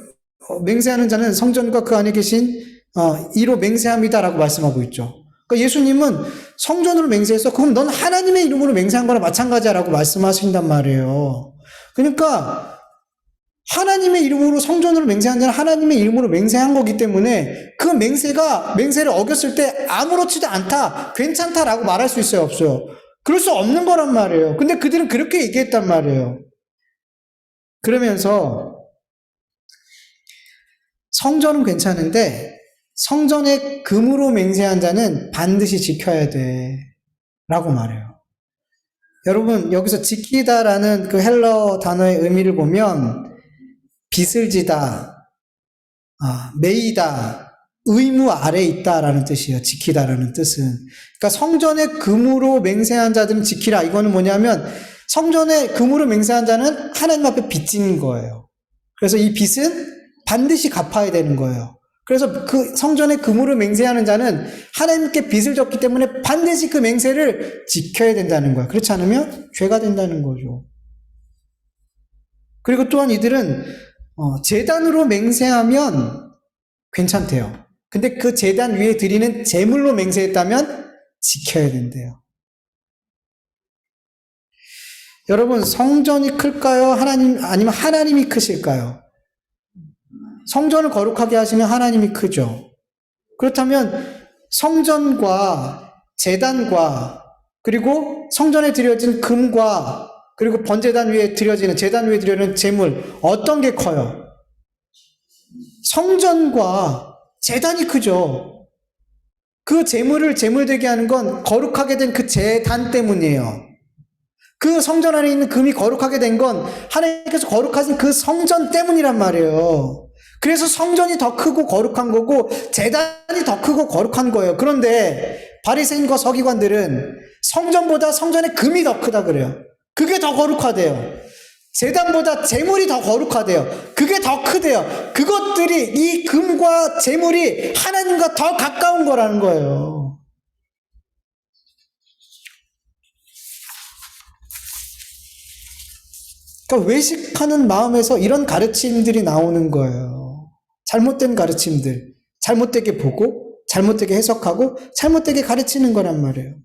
맹세하는 자는 성전과 그 안에 계신 이로 맹세합니다라고 말씀하고 있죠. 그러니까 예수님은 성전으로 맹세해서 그럼 넌 하나님의 이름으로 맹세한 거나 마찬가지라고 말씀하신단 말이에요. 그러니까 하나님의 이름으로 성전으로 맹세한 자는 하나님의 이름으로 맹세한 거기 때문에 그 맹세를 어겼을 때 아무렇지도 않다, 괜찮다라고 말할 수 있어요, 없어요? 그럴 수 없는 거란 말이에요. 근데 그들은 그렇게 얘기했단 말이에요. 그러면서 성전은 괜찮은데 성전의 금으로 맹세한 자는 반드시 지켜야 돼 라고 말해요. 여러분 여기서 지키다라는 그 헬러 단어의 의미를 보면 빚을 지다, 매이다, 의무 아래에 있다라는 뜻이에요. 지키다라는 뜻은. 그러니까 성전의 금으로 맹세한 자들은 지키라. 이거는 뭐냐면 성전의 금으로 맹세한 자는 하나님 앞에 빚진 거예요. 그래서 이 빚은 반드시 갚아야 되는 거예요. 그래서 그 성전의 금으로 맹세하는 자는 하나님께 빚을 졌기 때문에 반드시 그 맹세를 지켜야 된다는 거예요. 그렇지 않으면 죄가 된다는 거죠. 그리고 또한 이들은 제단으로 맹세하면 괜찮대요. 근데 그 제단 위에 드리는 제물로 맹세했다면 지켜야 된대요. 여러분 성전이 클까요? 아니면 하나님이 크실까요? 성전을 거룩하게 하시면 하나님이 크죠. 그렇다면 성전과 제단과 그리고 성전에 드려진 금과 그리고 번제단 위에 드려지는 제단 위에 드려지는 제물 어떤 게 커요? 성전과 제단이 크죠. 그 제물을 제물되게 하는 건 거룩하게 된 그 제단 때문이에요. 그 성전 안에 있는 금이 거룩하게 된 건 하나님께서 거룩하신 그 성전 때문이란 말이에요. 그래서 성전이 더 크고 거룩한 거고 제단이 더 크고 거룩한 거예요. 그런데 바리새인과 서기관들은 성전보다 성전의 금이 더 크다 그래요. 그게 더 거룩하대요. 제단보다 제물이 더 거룩하대요. 그게 더 크대요. 그것들이 이 금과 제물이 하나님과 더 가까운 거라는 거예요. 그러니까 외식하는 마음에서 이런 가르침들이 나오는 거예요. 잘못된 가르침들, 잘못되게 보고, 잘못되게 해석하고, 잘못되게 가르치는 거란 말이에요.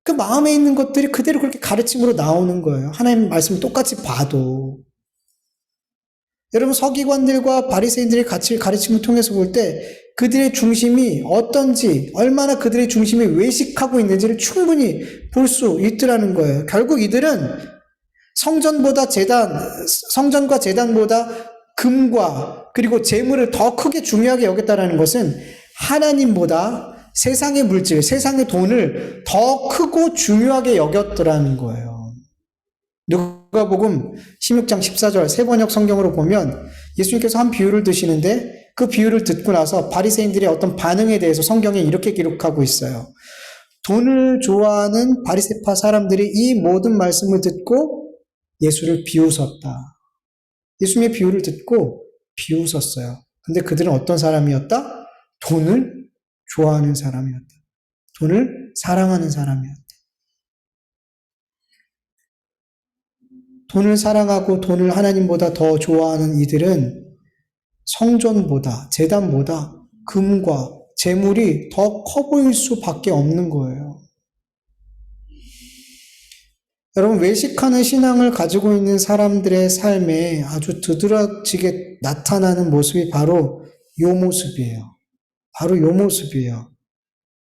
그 마음에 있는 것들이 그대로 그렇게 가르침으로 나오는 거예요. 하나님 말씀을 똑같이 봐도. 여러분 서기관들과 바리새인들의 가르침을 통해서 볼 때 그들의 중심이 어떤지, 얼마나 그들의 중심이 외식하고 있는지를 충분히 볼 수 있더라는 거예요. 결국 이들은 성전과 제단보다 금과 그리고 재물을 더 크게 중요하게 여겼다는 것은 하나님보다 세상의 물질, 세상의 돈을 더 크고 중요하게 여겼더라는 거예요. 누가복음 16장 14절 세번역 성경으로 보면 예수님께서 한 비유를 드시는데 그 비유를 듣고 나서 바리새인들의 어떤 반응에 대해서 성경에 이렇게 기록하고 있어요. 돈을 좋아하는 바리새파 사람들이 이 모든 말씀을 듣고 예수를 비웃었다. 예수님의 비유를 듣고 비웃었어요. 근데 그들은 어떤 사람이었다? 돈을 좋아하는 사람이었다. 돈을 사랑하는 사람이었다. 돈을 사랑하고 돈을 하나님보다 더 좋아하는 이들은 성전보다, 제단보다 금과 재물이 더 커 보일 수밖에 없는 거예요. 여러분, 외식하는 신앙을 가지고 있는 사람들의 삶에 아주 두드러지게 나타나는 모습이 바로 요 모습이에요. 바로 요 모습이에요.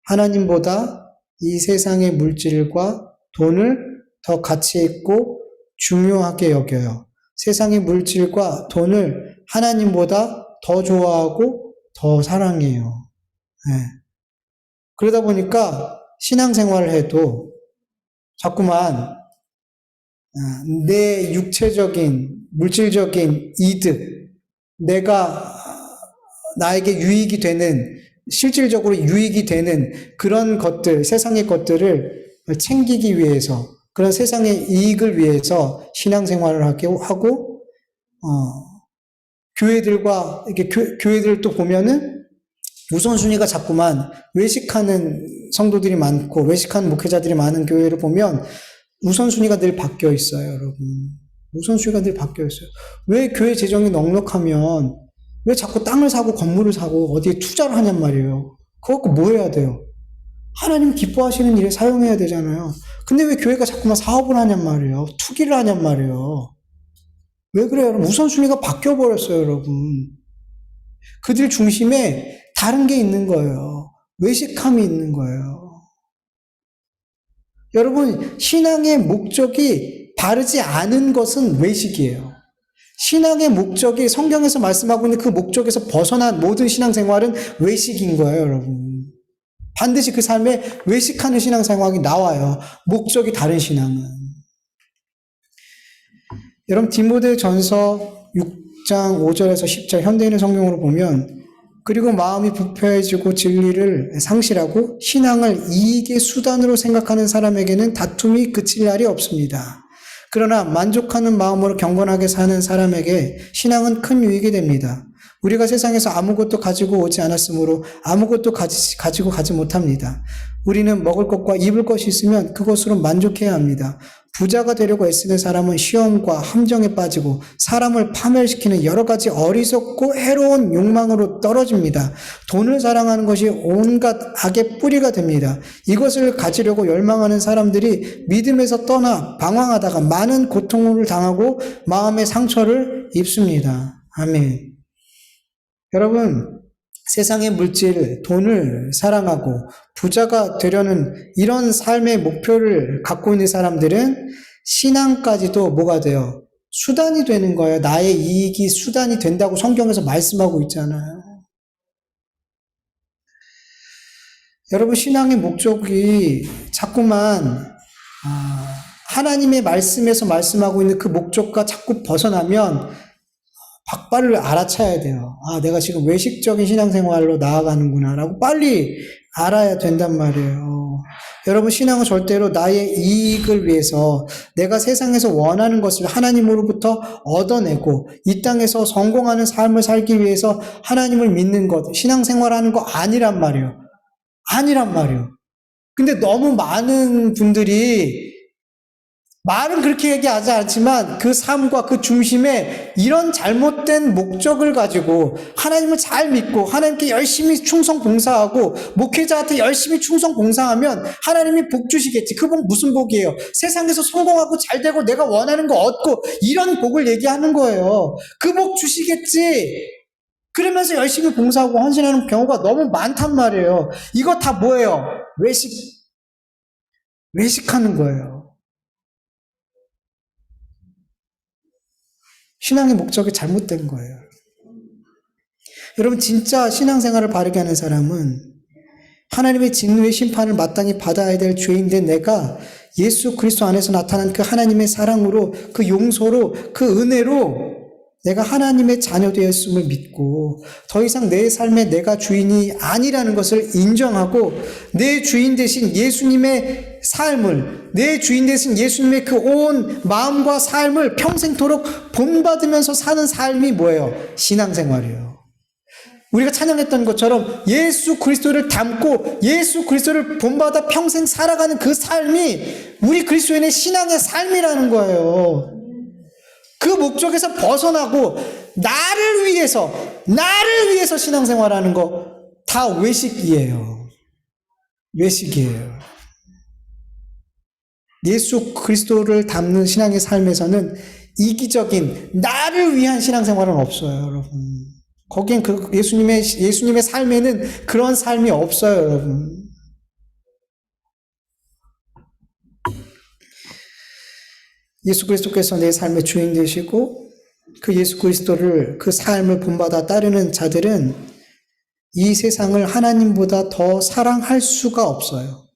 하나님보다 이 세상의 물질과 돈을 더 가치 있고 중요하게 여겨요. 세상의 물질과 돈을 하나님보다 더 좋아하고 더 사랑해요. 네. 그러다 보니까 신앙생활을 해도 자꾸만 내 육체적인, 물질적인 이득, 나에게 유익이 되는, 실질적으로 유익이 되는 그런 것들, 세상의 것들을 챙기기 위해서, 그런 세상의 이익을 위해서 신앙생활을 하고, 교회들과, 이렇게 교회들도 보면은 우선순위가 자꾸만 외식하는 성도들이 많고, 외식하는 목회자들이 많은 교회를 보면 우선순위가 늘 바뀌어 있어요, 여러분. 우선순위가 늘 바뀌어 있어요. 왜 교회 재정이 넉넉하면 왜 자꾸 땅을 사고 건물을 사고 어디에 투자를 하냔 말이에요. 그거 갖고 뭐 해야 돼요? 하나님 기뻐하시는 일에 사용해야 되잖아요. 근데 왜 교회가 자꾸만 사업을 하냔 말이에요. 투기를 하냔 말이에요. 왜 그래요, 여러분? 우선순위가 바뀌어버렸어요, 여러분. 그들 중심에 다른 게 있는 거예요. 외식함이 있는 거예요. 여러분, 신앙의 목적이 바르지 않은 것은 외식이에요. 신앙의 목적이 성경에서 말씀하고 있는 그 목적에서 벗어난 모든 신앙생활은 외식인 거예요, 여러분. 반드시 그 삶에 외식하는 신앙생활이 나와요. 목적이 다른 신앙은. 여러분, 디모데전서 6장 5절에서 10절 현대인의 성경으로 보면 그리고 마음이 부패해지고 진리를 상실하고 신앙을 이익의 수단으로 생각하는 사람에게는 다툼이 그칠 날이 없습니다. 그러나 만족하는 마음으로 경건하게 사는 사람에게 신앙은 큰 유익이 됩니다. 우리가 세상에서 아무것도 가지고 오지 않았으므로 아무것도 가지고 가지 못합니다. 우리는 먹을 것과 입을 것이 있으면 그것으로 만족해야 합니다. 부자가 되려고 애쓰는 사람은 시험과 함정에 빠지고 사람을 파멸시키는 여러 가지 어리석고 해로운 욕망으로 떨어집니다. 돈을 사랑하는 것이 온갖 악의 뿌리가 됩니다. 이것을 가지려고 열망하는 사람들이 믿음에서 떠나 방황하다가 많은 고통을 당하고 마음의 상처를 입습니다. 아멘. 여러분, 세상의 물질, 돈을 사랑하고 부자가 되려는 이런 삶의 목표를 갖고 있는 사람들은 신앙까지도 뭐가 돼요? 수단이 되는 거예요. 나의 이익이 수단이 된다고 성경에서 말씀하고 있잖아요. 여러분, 신앙의 목적이 자꾸만 하나님의 말씀에서 말씀하고 있는 그 목적과 자꾸 벗어나면 박발을 알아차야 돼요. 내가 지금 외식적인 신앙생활로 나아가는구나 라고 빨리 알아야 된단 말이에요. 여러분, 신앙은 절대로 나의 이익을 위해서 내가 세상에서 원하는 것을 하나님으로부터 얻어내고 이 땅에서 성공하는 삶을 살기 위해서 하나님을 믿는 것, 신앙생활하는 거 아니란 말이에요. 아니란 말이에요. 근데 너무 많은 분들이 말은 그렇게 얘기하지 않지만 그 삶과 그 중심에 이런 잘못된 목적을 가지고 하나님을 잘 믿고 하나님께 열심히 충성 봉사하고 목회자한테 열심히 충성 봉사하면 하나님이 복 주시겠지. 그 복 무슨 복이에요? 세상에서 성공하고 잘 되고 내가 원하는 거 얻고 이런 복을 얘기하는 거예요. 그 복 주시겠지. 그러면서 열심히 봉사하고 헌신하는 경우가 너무 많단 말이에요. 이거 다 뭐예요? 외식하는 거예요. 신앙의 목적이 잘못된 거예요. 여러분, 진짜 신앙생활을 바르게 하는 사람은 하나님의 진노의 심판을 마땅히 받아야 될 죄인된 내가 예수 그리스도 안에서 나타난 그 하나님의 사랑으로, 그 용서로, 그 은혜로 내가 하나님의 자녀 되었음을 믿고 더 이상 내 삶에 내가 주인이 아니라는 것을 인정하고 내 주인 되신 예수님의 삶을, 내 주인 되신 예수님의 그 온 마음과 삶을 평생토록 본받으면서 사는 삶이 뭐예요? 신앙생활이에요. 우리가 찬양했던 것처럼 예수 그리스도를 닮고 예수 그리스도를 본받아 평생 살아가는 그 삶이 우리 그리스도인의 신앙의 삶이라는 거예요. 그 목적에서 벗어나고 나를 위해서 신앙생활하는 거 다 외식이에요. 외식이에요. 예수 그리스도를 닮는 신앙의 삶에서는 이기적인 나를 위한 신앙생활은 없어요, 여러분. 거기엔 그 예수님의 삶에는 그런 삶이 없어요, 여러분. 예수 그리스도께서 내 삶의 주인 되시고 그 예수 그리스도를 그 삶을 본받아 따르는 자들은 이 세상을 하나님보다 더 사랑할 수가 없어요.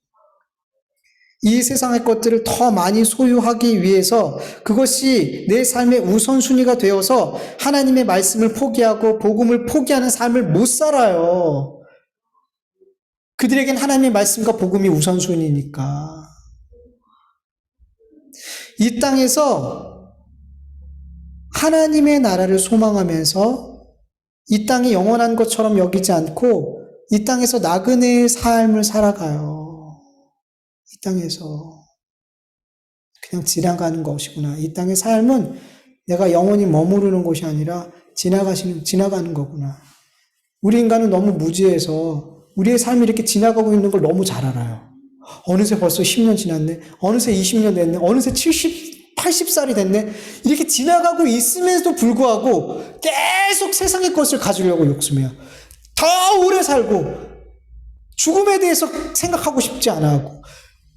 이 세상의 것들을 더 많이 소유하기 위해서 그것이 내 삶의 우선순위가 되어서 하나님의 말씀을 포기하고 복음을 포기하는 삶을 못 살아요. 그들에겐 하나님의 말씀과 복음이 우선순위니까. 이 땅에서 하나님의 나라를 소망하면서 이 땅이 영원한 것처럼 여기지 않고 이 땅에서 나그네의 삶을 살아가요. 이 땅에서 그냥 지나가는 것이구나. 이 땅의 삶은 내가 영원히 머무르는 곳이 아니라 지나가는 거구나. 우리 인간은 너무 무지해서 우리의 삶이 이렇게 지나가고 있는 걸 너무 잘 알아요. 어느새 벌써 10년 지났네. 어느새 20년 됐네. 어느새 70, 80살이 됐네. 이렇게 지나가고 있음에도 불구하고 계속 세상의 것을 가지려고 욕심해요. 더 오래 살고 죽음에 대해서 생각하고 싶지 않아 하고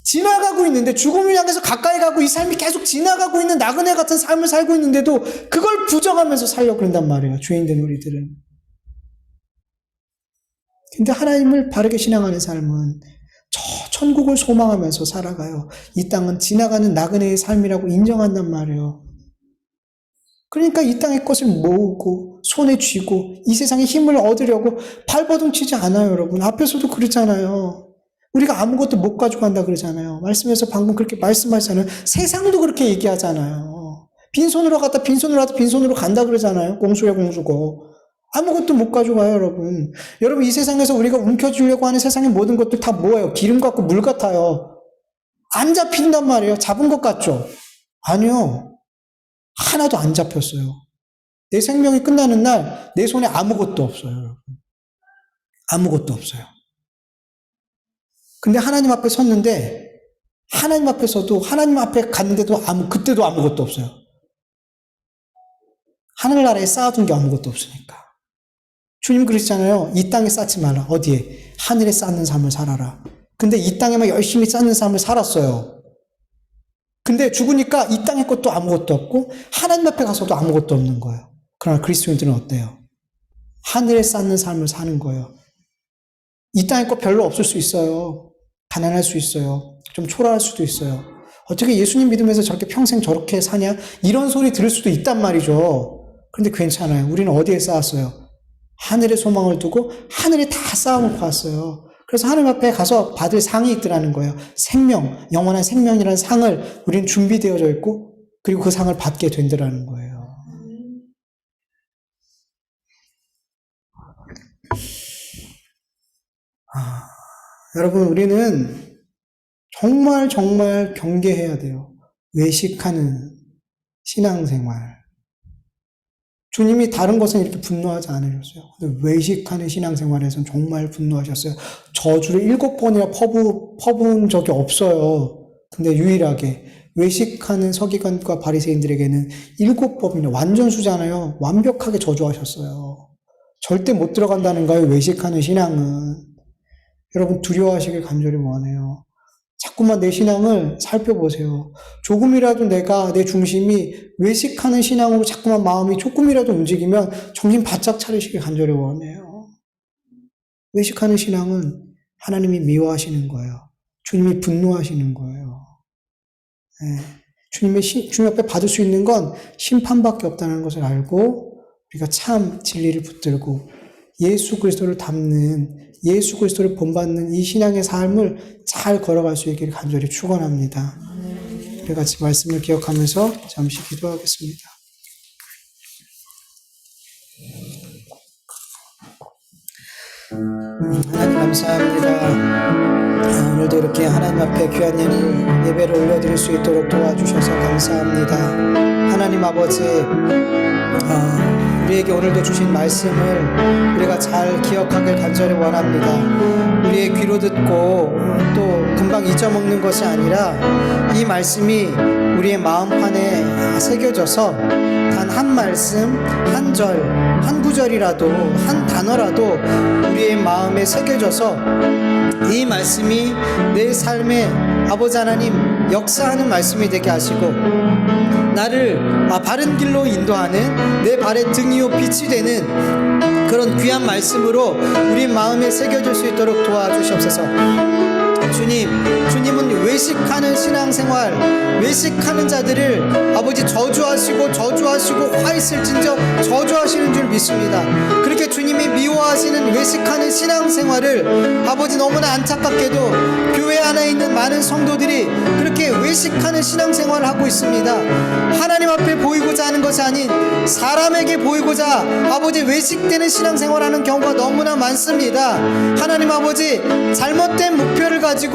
지나가고 있는데 죽음을 향해서 가까이 가고 이 삶이 계속 지나가고 있는 나그네 같은 삶을 살고 있는데도 그걸 부정하면서 살려고 그런단 말이에요. 죄인된 우리들은. 근데 하나님을 바르게 신앙하는 삶은 저 천국을 소망하면서 살아가요. 이 땅은 지나가는 나그네의 삶이라고 인정한단 말이에요. 그러니까 이 땅의 것을 모으고 손에 쥐고 이 세상에 힘을 얻으려고 발버둥 치지 않아요, 여러분. 앞에서도 그랬잖아요. 우리가 아무것도 못 가져간다 그러잖아요. 말씀에서 방금 그렇게 말씀하잖아요. 세상도 그렇게 얘기하잖아요. 빈손으로 갔다 빈손으로 간다 그러잖아요. 공수야 공수고. 아무것도 못 가져가요, 여러분. 여러분, 이 세상에서 우리가 움켜쥐려고 하는 세상의 모든 것들 다 뭐예요? 기름 같고 물 같아요. 안 잡힌단 말이에요. 잡은 것 같죠? 아니요. 하나도 안 잡혔어요. 내 생명이 끝나는 날 내 손에 아무것도 없어요, 여러분. 아무것도 없어요. 근데 하나님 앞에 섰는데 하나님 앞에서도 하나님 앞에 갔는데도 그때도 아무것도 없어요. 하늘나라에 쌓아둔 게 아무것도 없으니까. 주님 그러시잖아요. 이 땅에 쌓지 말라. 어디에? 하늘에 쌓는 삶을 살아라. 근데 이 땅에만 열심히 쌓는 삶을 살았어요. 근데 죽으니까 이 땅의 것도 아무것도 없고 하나님 앞에 가서도 아무것도 없는 거예요. 그러나 그리스도인들은 어때요? 하늘에 쌓는 삶을 사는 거예요. 이 땅의 것 별로 없을 수 있어요. 가난할 수 있어요. 좀 초라할 수도 있어요. 어떻게 예수님 믿으면서 저렇게 평생 저렇게 사냐? 이런 소리 들을 수도 있단 말이죠. 그런데 괜찮아요. 우리는 어디에 쌓았어요? 하늘에 소망을 두고 하늘에 다 쌓아놓고 왔어요. 그래서 하나님 앞에 가서 받을 상이 있더라는 거예요. 생명, 영원한 생명이라는 상을 우리는 준비되어져 있고 그리고 그 상을 받게 된다는 거예요. 여러분, 우리는 정말 경계해야 돼요. 외식하는 신앙생활. 주님이 다른 것은 이렇게 분노하지 않으셨어요. 근데 외식하는 신앙생활에서는 정말 분노하셨어요. 저주를 7번이나 퍼부은 적이 없어요. 근데 유일하게 외식하는 서기관과 바리새인들에게는 7번이나 완전수잖아요. 완벽하게 저주하셨어요. 절대 못 들어간다는 거예요. 외식하는 신앙은. 여러분 두려워하시길 간절히 원해요. 자꾸만 내 신앙을 살펴보세요. 조금이라도 내 중심이 외식하는 신앙으로 자꾸만 마음이 조금이라도 움직이면 정신 바짝 차리시길 간절히 원해요. 외식하는 신앙은 하나님이 미워하시는 거예요. 주님이 분노하시는 거예요. 네. 주님 앞에 받을 수 있는 건 심판밖에 없다는 것을 알고 우리가 참 진리를 붙들고 예수 그리스도를 닮는, 예수 그리스도를 본받는 이 신앙의 삶을 잘 걸어갈 수 있기를 간절히 축원합니다. 우리 같이 말씀을 기억하면서 잠시 기도하겠습니다. 하나님 감사합니다. 오늘도 이렇게 하나님 앞에 귀한 예배를 올려드릴 수 있도록 도와주셔서 감사합니다. 하나님 아버지, 우리에게 오늘도 주신 말씀을 우리가 잘 기억하길 간절히 원합니다. 우리의 귀로 듣고 또 금방 잊어먹는 것이 아니라 이 말씀이 우리의 마음판에 새겨져서 단 한 말씀, 한 절, 한 구절이라도, 한 단어라도 우리의 마음에 새겨져서 이 말씀이 내 삶에 아버지 하나님 역사하는 말씀이 되게 하시고 나를 바른 길로 인도하는 내 발의 등이요 빛이 되는 그런 귀한 말씀으로 우리 마음에 새겨질 수 있도록 도와주시옵소서. 주님은 외식하는 신앙생활, 외식하는 자들을 아버지 저주하시고 화 있을진저 저주하시는 줄 믿습니다. 그렇게 주님이 미워하시는 외식하는 신앙생활을 아버지 너무나 안타깝게도 교회 안에 있는 많은 성도들이 그렇게 외식하는 신앙생활을 하고 있습니다. 하나님 앞에 보이고자 하는 것이 아닌 사람에게 보이고자 아버지 외식되는 신앙생활하는 경우가 너무나 많습니다. 하나님 아버지, 잘못된 목표를 가지고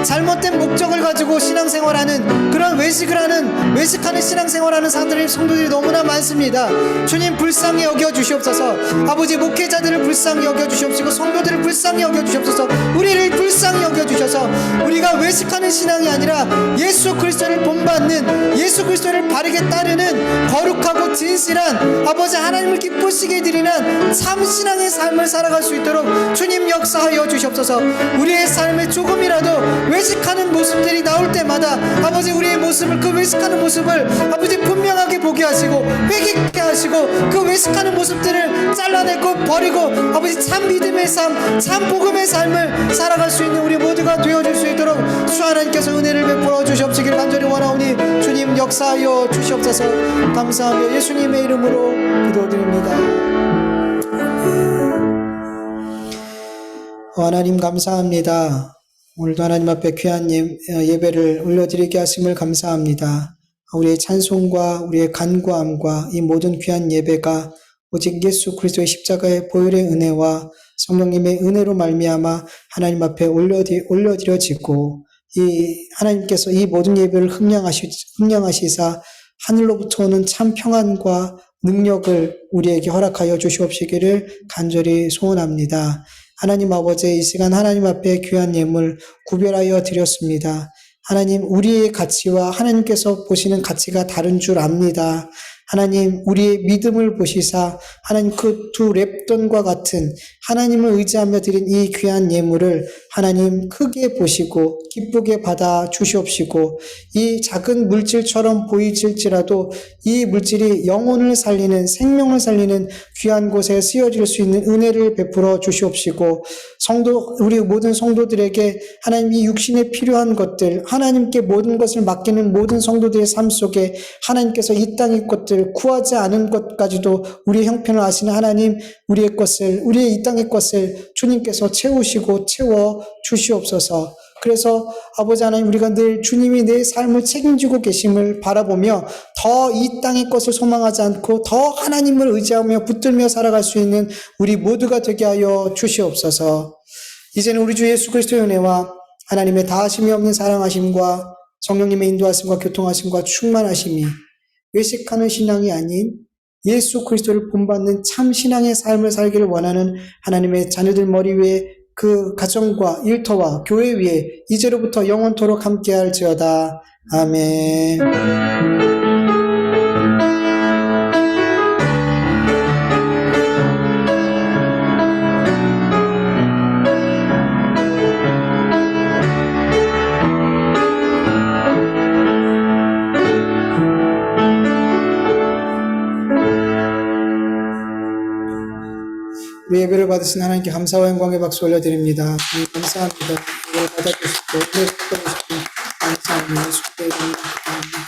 잘못된 목적을 가지고 신앙생활하는 그런 외식하는 신앙생활하는 성도들이 너무나 많습니다. 주님 불쌍히 여겨주시옵소서. 아버지, 목회자들을 불쌍히 여겨주시옵시고 성도들을 불쌍히 여겨주시옵소서. 우리를 불쌍히 여겨주셔서 우리가 외식하는 신앙이 아니라 예수 그리스도를 본받는, 예수 그리스도를 바르게 따르는 거룩하고 진실한 아버지 하나님을 기쁘시게 드리는 참 신앙의 삶을 살아갈 수 있도록 주님 역사하여 주시옵소서. 우리의 삶에 조금이라도 외식하는 모습들이 나올 때마다 아버지 우리의 모습을, 그 외식하는 모습을 아버지 분명하게 보게 하시고 회개하게 하시고 그 외식하는 모습들을 잘라내고 버리고 아버지 참 믿음의 삶, 참 복음의 삶을 살아갈 수 있는 우리 모두가 되어줄 수 있도록 주 하나님께서 은혜를 베풀어 주시옵시길 간절히 원하오니 주님 역사하여 주시옵소서. 감사하며 예수님의 이름으로 기도드립니다. 하나님 감사합니다. 오늘도 하나님 앞에 귀한 예배를 올려드리게 하심을 감사합니다. 우리의 찬송과 우리의 간구함과 이 모든 귀한 예배가 오직 예수 그리스도의 십자가의 보혈의 은혜와 성령님의 은혜로 말미암아 하나님 앞에 올려드려지고 이 하나님께서 이 모든 예배를 흥량하시사 하늘로부터 오는 참 평안과 능력을 우리에게 허락하여 주시옵시기를 간절히 소원합니다. 하나님 아버지, 이 시간 하나님 앞에 귀한 예물 구별하여 드렸습니다. 하나님, 우리의 가치와 하나님께서 보시는 가치가 다른 줄 압니다. 하나님, 우리의 믿음을 보시사 하나님 그 두 랩돈과 같은 하나님을 의지하며 드린 이 귀한 예물을 하나님 크게 보시고 기쁘게 받아 주시옵시고 이 작은 물질처럼 보이질지라도 이 물질이 영혼을 살리는, 생명을 살리는 귀한 곳에 쓰여질 수 있는 은혜를 베풀어 주시옵시고 우리 모든 성도들에게 하나님 이 육신에 필요한 것들, 하나님께 모든 것을 맡기는 모든 성도들의 삶 속에 하나님께서 이 땅의 것들, 구하지 않은 것까지도 우리의 형편을 아시는 하나님, 우리의 이 땅의 것을 주님께서 채우시고 채워 주시옵소서. 그래서 아버지 하나님, 우리가 늘 주님이 내 삶을 책임지고 계심을 바라보며 더 이 땅의 것을 소망하지 않고 더 하나님을 의지하며 붙들며 살아갈 수 있는 우리 모두가 되게 하여 주시옵소서. 이제는 우리 주 예수 그리스도의 은혜와 하나님의 다하심이 없는 사랑하심과 성령님의 인도하심과 교통하심과 충만하심이 외식하는 신앙이 아닌 예수 그리스도를 본받는 참 신앙의 삶을 살기를 원하는 하나님의 자녀들 머리 위에 그 가정과 일터와 교회 위에 이제로부터 영원토록 함께할지어다. 아멘. 우리 예배를 받으신 하나님께 감사와 영광의 박수 올려드립니다. 감사합니다. 예배를 받아주시고 은혜 베풀어 주시고 감사합니다. 예수님의 이름으로 기도합니다.